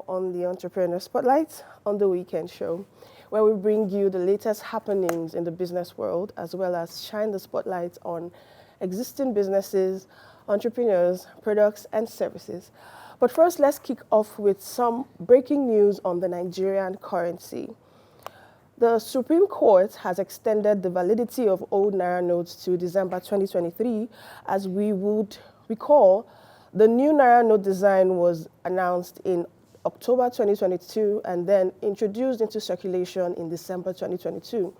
On the Entrepreneur Spotlight on the Weekend Show, where we bring you the latest happenings in the business world, as well as shine the spotlight on existing businesses, entrepreneurs, products, and services. But first, let's kick off with some breaking news on the Nigerian currency. The Supreme Court has extended the validity of old Naira notes to December 2023. As we would recall, the new Naira note design was announced in October 2022 and then introduced into circulation in December 2022.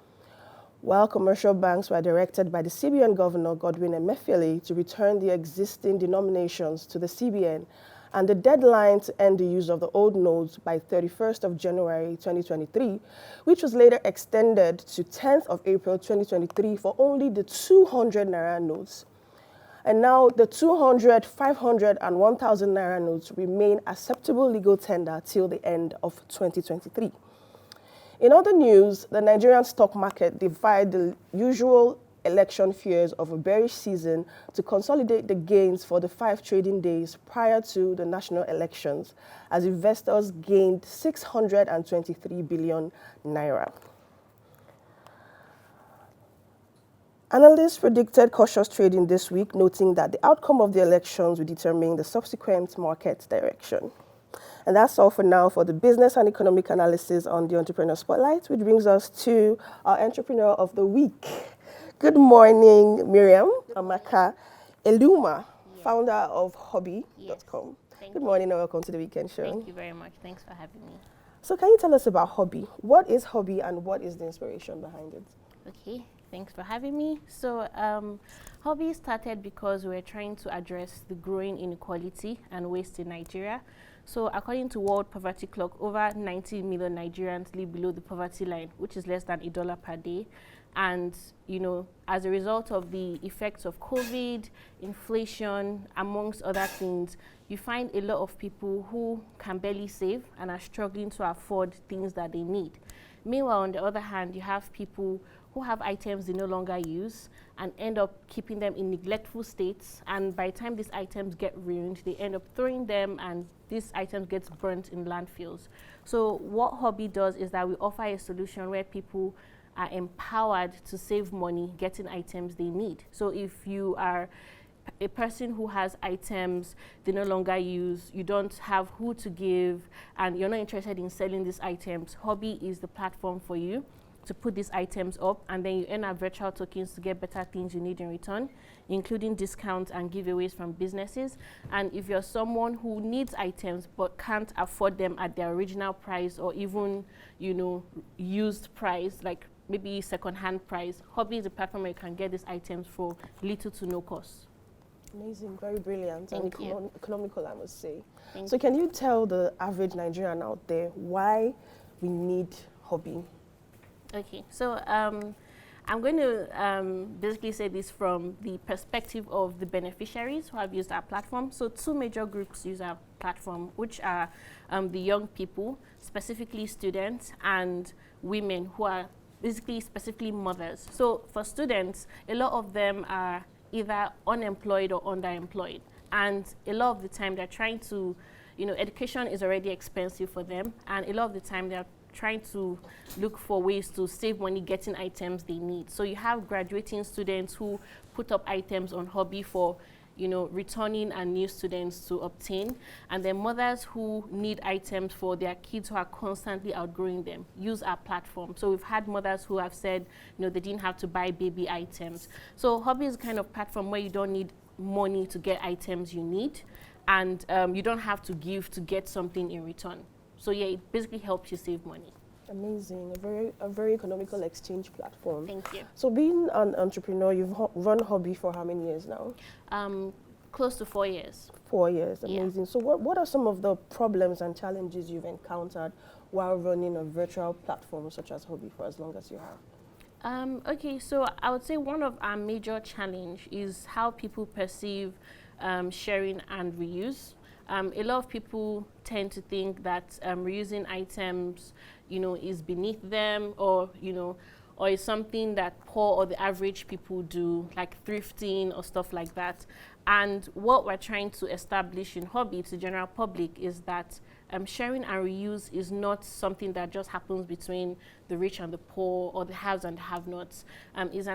While commercial banks were directed by the CBN Governor Godwin Emefiele to return the existing denominations to the CBN, and the deadline to end the use of the old notes by 31st of January 2023, which was later extended to 10th of April 2023 for only the 200 Naira notes. And now the 200, 500, and 1,000 Naira notes remain acceptable legal tender till the end of 2023. In other news, the Nigerian stock market defied the usual election fears of a bearish season to consolidate the gains for the 5 trading days prior to the national elections, as investors gained 623 billion naira. Analysts predicted cautious trading this week, noting that the outcome of the elections will determine the subsequent market direction. And that's all for now for the business and economic analysis on the Entrepreneur Spotlight, which brings us to our Entrepreneur of the Week. Good morning, Miriam Amaka Eluma, founder of Hobby.com. Good morning and welcome to the Weekend Show. Thank you very much. Thanks for having me. So can you tell us about Hobby? What is Hobby and what is the inspiration behind it? Okay, thanks for having me. So Hobby started because we were trying to address the growing inequality and waste in Nigeria. So according to World Poverty Clock, over 90 million Nigerians live below the poverty line, which is less than $1 per day. And, you know, as a result of the effects of COVID, inflation, amongst other things, you find a lot of people who can barely save and are struggling to afford things that they need. Meanwhile, on the other hand, you have people who have items they no longer use and end up keeping them in neglectful states. And by the time these items get ruined, they end up throwing them and these items get burnt in landfills. So what Hobby does is that we offer a solution where people are empowered to save money getting items they need. So if you are a person who has items they no longer use, you don't have who to give, and you're not interested in selling these items, Hobby is the platform for you to put these items up, and then you earn our virtual tokens to get better things you need in return, including discounts and giveaways from businesses. And if you're someone who needs items but can't afford them at their original price or even, you know, used price, like maybe second-hand price, Hobby is a platform where you can get these items for little to no cost. Amazing, very brilliant, Thank and you. economical, I must say. Thank So can you tell the average Nigerian out there why we need Hobby? Okay, so I'm going to basically say this from the perspective of the beneficiaries who have used our platform. So 2 major groups use our platform, which are the young people, specifically students, and women who are basically specifically mothers. So for students, a lot of them are either unemployed or underemployed. And a lot of the time they're trying to, you know, education is already expensive for them. And a lot of the time they're trying to look for ways to save money getting items they need. So you have graduating students who put up items on Hobby for, you know, returning and new students to obtain. And then mothers who need items for their kids who are constantly outgrowing them use our platform. So we've had mothers who have said, you know, they didn't have to buy baby items. So Hobby is a kind of platform where you don't need money to get items you need, and you don't have to give to get something in return. So yeah, it basically helps you save money. Amazing, a very economical exchange platform. Thank you. So being an entrepreneur, you've run Hobby for how many years now? Close to 4 years. 4 years, amazing. Yeah. So what are some of the problems and challenges you've encountered while running a virtual platform such as Hobby for as long as you have? Okay, so I would say one of our major challenge is how people perceive sharing and reuse. A lot of people tend to think that reusing items, you know, is beneath them, or, you know, or is something that poor or the average people do, like thrifting or stuff like that. And what we're trying to establish in Hobby to the general public is that sharing and reuse is not something that just happens between the rich and the poor, or the haves and the have-nots. These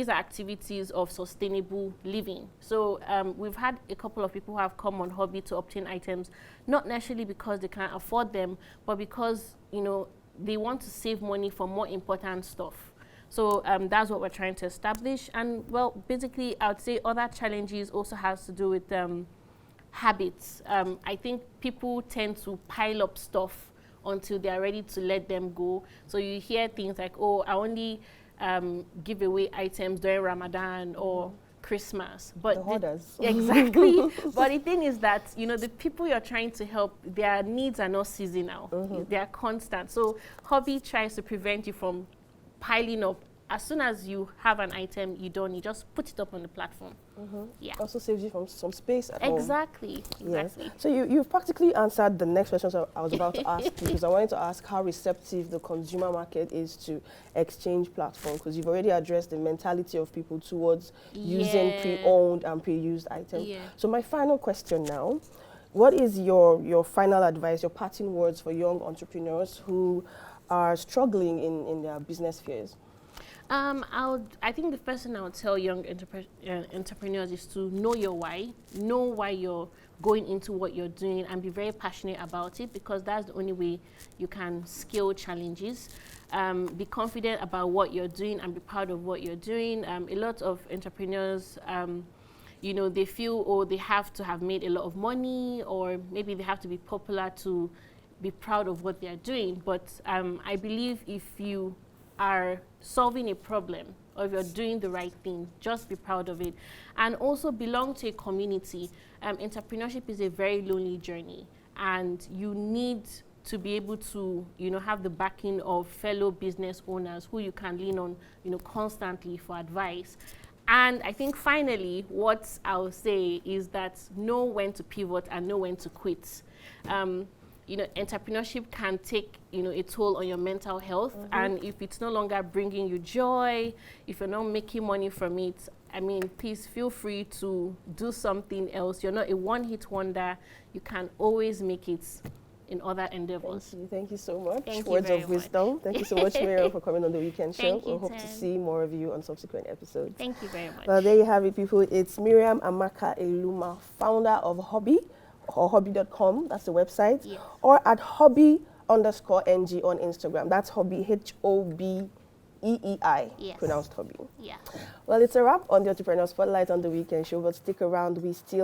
are activities of sustainable living. So we've had a couple of people who have come on Hobby to obtain items, not necessarily because they can't afford them, but because, you know, they want to save money for more important stuff. So that's what we're trying to establish. And well, basically, I would say other challenges also has to do with habits. I think people tend to pile up stuff until they're ready to let them go. So you hear things like, oh, I only give away items during Ramadan or Christmas. But the hoarders. Exactly. But the thing is that, you know, the people you're trying to help, their needs are not seasonal. They are constant. So Hobby tries to prevent you from piling up. As soon as you have an item you don't need, just put it up on the platform. Yeah. Also saves you from some space at home. Exactly. Yes. So you've practically answered the next question I was about to ask you, because I wanted to ask how receptive the consumer market is to exchange platforms, because you've already addressed the mentality of people towards using pre-owned and pre-used items. So my final question now, what is your final advice, your parting words for young entrepreneurs who are struggling in their business spheres? I think the first thing I would tell young entrepreneurs is to know your why, know why you're going into what you're doing, and be very passionate about it, because that's the only way you can scale challenges. Be confident about what you're doing and be proud of what you're doing. A lot of entrepreneurs, you know, they feel, oh, they have to have made a lot of money, or maybe they have to be popular to be proud of what they're doing. But I believe if you are solving a problem, or if you're doing the right thing, just be proud of it. And also belong to a community. Entrepreneurship is a very lonely journey, and you need to be able to, you know, have the backing of fellow business owners who you can lean on, you know, constantly for advice. And I think finally, what I'll say is that know when to pivot and know when to quit. You know, entrepreneurship can take, you know, a toll on your mental health. And if it's no longer bringing you joy, if you're not making money from it, I mean, please feel free to do something else. You're not a one-hit wonder. You can always make it in other endeavors. Thank you so much. Thank you Words very of wisdom. Thank you so much, Miriam, for coming on the Weekend Show. Thank you, We hope to Tim. see more of you on subsequent episodes. Thank you very much. Well, there you have it, people. It's Miriam Amaka Eluma, founder of Hobby, or hobby.com, that's the website, or at hobby_ng on Instagram. That's Hobby, H-O-B-E-E-I, pronounced Hobby. Yeah. Well, it's a wrap on the Entrepreneur Spotlight on the Weekend Show, but stick around. We still